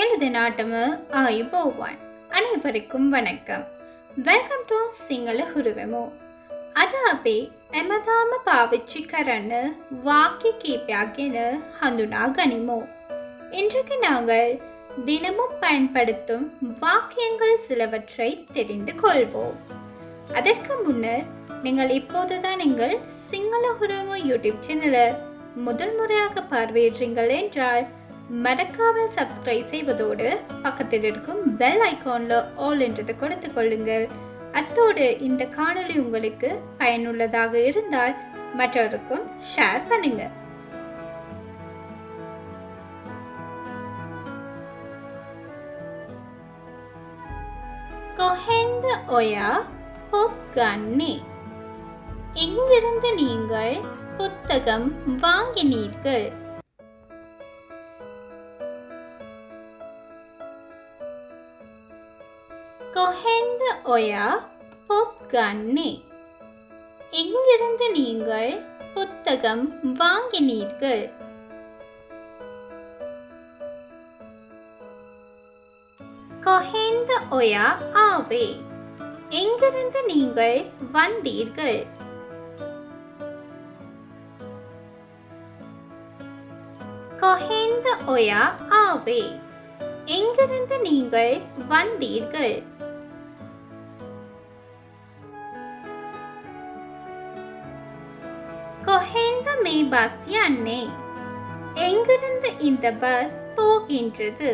எனது நாட்டம ආයුබෝවන් අනෙවරෙකුම් වණක්කම් වෙල්කම් ටු සිංහල හුරුවෙමු. අද අපි හැමදාම පාවිච්චි කරන வாக்கிய කීපයක් ගැන හඳුනා ගනිමු. இன்றைக்கு நாங்கள் தினமும் பயன்படுத்தும் வாக்கியங்கள் சிலவற்றை தெரிந்து கொள்வோம். அதற்கு முன்னர் நீங்கள் இப்போதுதான் எங்கள் சிங்கள ஹுருமு யூடியூப் சேனலை முதல் முறையாக பார்வையிடுறீங்கள் என்றால் மறக்காமல் சப்ஸ்கிரைப் செய்வதோடு பக்கத்தில் இருக்கும் பெல் ஐகான்ல ஆல் என்றதை கொடுத்து கொள்ளுங்கள். அத்தோடு இந்த காணொளி உங்களுக்கு பயனுள்ளதாக இருந்தால் மற்றவருக்கும் ஷேர் பண்ணுங்க. කොහෙන්ද ඔයා පොත් ගන්නේ? எங்கிருந்து நீங்கள் புத்தகம் வாங்கினீர்கள்? කොහෙන්ද ඔයා පොත් ගන්නේ? எங்கிருந்து நீங்கள் புத்தகம் வாங்கினீர்கள்? කොහෙන්ද ඔයා ආවේ? எங்கிருந்து நீங்கள் வந்தீர்கள்? කොහෙන්ද ඔයා ආවේ? எங்கிருந்து நீங்கள் வந்தீர்கள்? කොහෙන්ද මේ பஸ் යන්නේ? எங்கிருந்து இந்த பஸ் போகின்றது?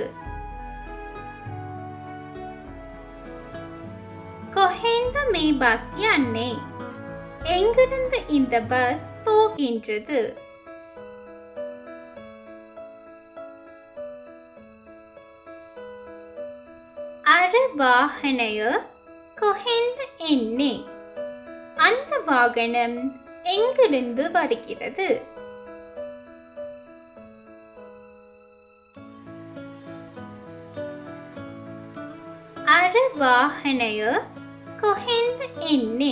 කොහෙන්ද මේ பஸ் යන්නේ? எங்கிருந்து இந்த பஸ் போகின்றது? අර වාහනය කොහෙන්ද එන්නේ? அந்த வாகனம் எங்கிருந்து வருகிறது? අර වාහනය කොහෙන්ද එන්නේ?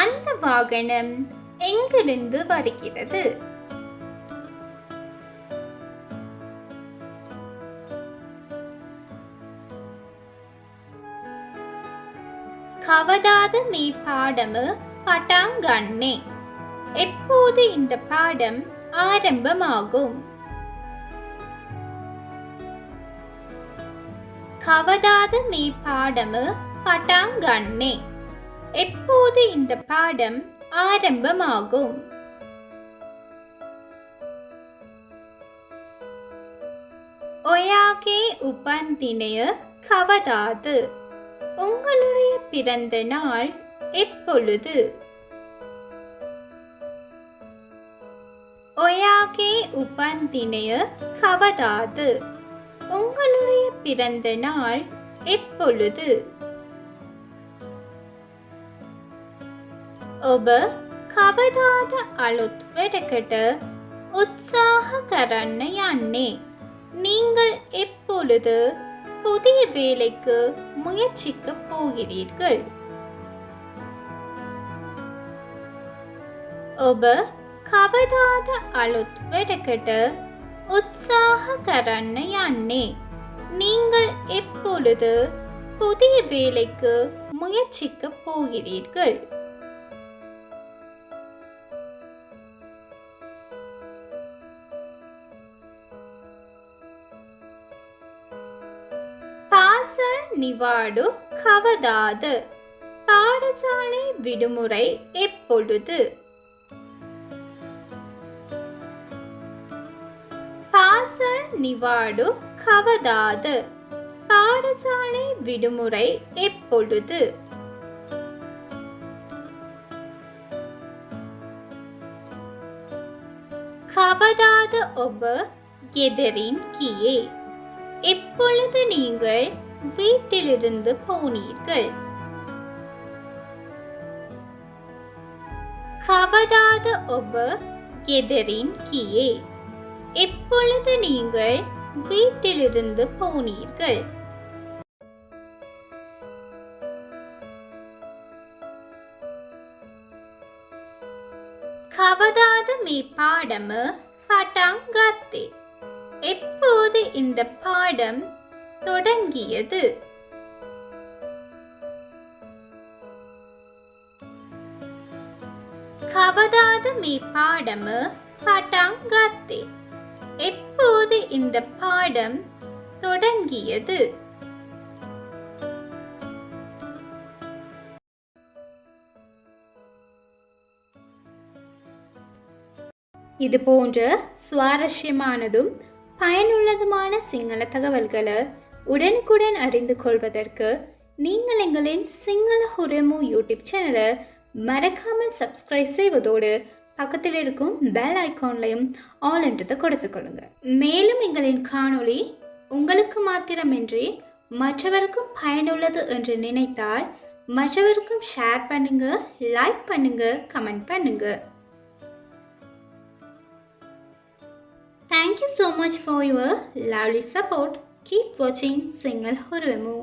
அந்த வாகனம் எங்கிருந்து வருகிறது? கவதாத මේ පාඩම පටන් ගන්නේ? எப்போது இந்த பாடம் ஆரம்பமாகும்? கவதாத මේ පාඩම පටන් ගන්නේ? எப்போது இந்த பாடம் ஆரம்பமாகும்? ඔයාගේ උපන්දිනය කවදාද? உங்களுடைய பிறந்த நாள் எப்பொழுது? ඔයාගේ උපන්දිනය කවදාද? உங்களுடைய பிறந்த நாள் எப்பொழுது? ඔබ කවදාද අලුත් වැඩකට උත්සාහ කරන්න යන්නේ? நீங்கள் எப்பொழுது புதிய வேலைக்கு முயற்சிக்க போகிறீர்கள்? ඔබ කවදාද අලුත් වැඩකට උත්සාහ කරන්න යන්නේ? நீங்கள் எப்பொழுது புதிய வேலைக்கு முயற்சிக்க போகிறீர்கள்? පාසල් නිවාඩු කවදාද? பாடசாலை விடுமுறை எப்பொழுது? පාසල් නිවාඩු කවදාද? பாடசாலை விடுமுறை எப்பொழுது? கவதாத ඔබ ගෙදරින් ගියේ? எப்பொழுது நீங்கள் வீட்டிலிருந்து போனீர்கள்? கவதாத ඔබ ගෙදරින් ගියේ? எப்பொழுது நீங்கள் வீட்டிலிருந்து போனீர்கள்? කවදාද මේ පාඩම පටන් ගත්තේ? எப்போது இந்த பாடம் தொடங்கியது? කවදාද මේ පාඩම පටන් ගත්තේ? எப்போது இந்த பாடம் தொடங்கியது? இது போன்ற சுவாரஸ்யமானதும் பயனுள்ளதுமான சிங்கள தகவல்களை உடனுக்குடன் அறிந்து கொள்வதற்கு நீங்கள் எங்களின் சிங்கள ஹுரமு யூடியூப் சேனலை மறக்காமல் சப்ஸ்கிரைப் செய்வதோடு பக்கத்தில் இருக்கும் பெல் ஐக்கான்லையும் ஆல் என்றதை கொடுத்துக்கொள்ளுங்க. மேலும் எங்களின் காணொளி உங்களுக்கு மாத்திரமின்றி மற்றவருக்கும் பயனுள்ளது என்று நினைத்தால் மற்றவருக்கும் ஷேர் பண்ணுங்க, லைக் பண்ணுங்க, கமெண்ட் பண்ணுங்க. Thank you so much for your lovely support. Keep watching Single Huremu.